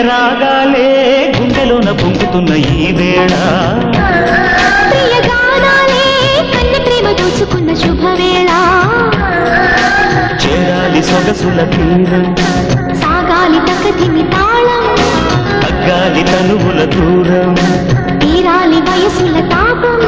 రాగాలే గుండెలోన పొంగుతున్న ఈ వేళ ప్రియ గానాలే కన్నె ప్రేమ దోచుకున్న శుభవేళ చేరాలి సొగసుల తీరం సాగాలి తకదిమి తాళం తగ్గాలి తనువుల దూరం తీరాలి వయసుల తాపం